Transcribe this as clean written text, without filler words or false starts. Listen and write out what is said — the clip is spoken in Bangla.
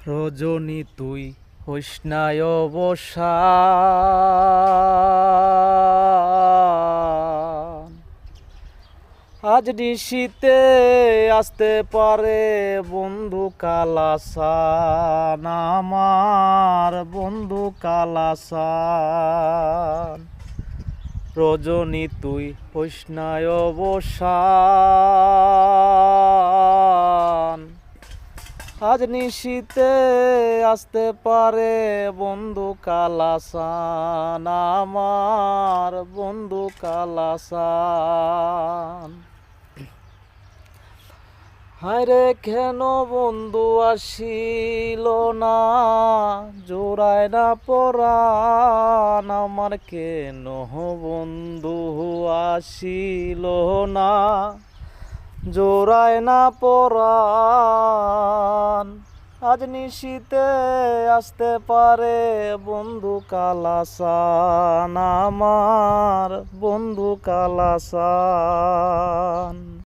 রজনী তুই হইস না অবসান, আজ নিশীতে আসতে পারে বন্ধু কালাসান, আমার বন্ধু কালাসান। রজনী তুই হইস না অবসান, আজ নিশীতে আসতে পারে বন্ধু কালাসান, আমার বন্ধু কালাসান। হায়রে কেন বন্ধু আসিল না, জোড়ায় না পরাণ আমার, কেন বন্ধু আসিল না, জোড়ায় না পরাণ। আজ নিশীতে আসতে পারে বন্ধু কালাসান, আমার বন্ধু কালাসান।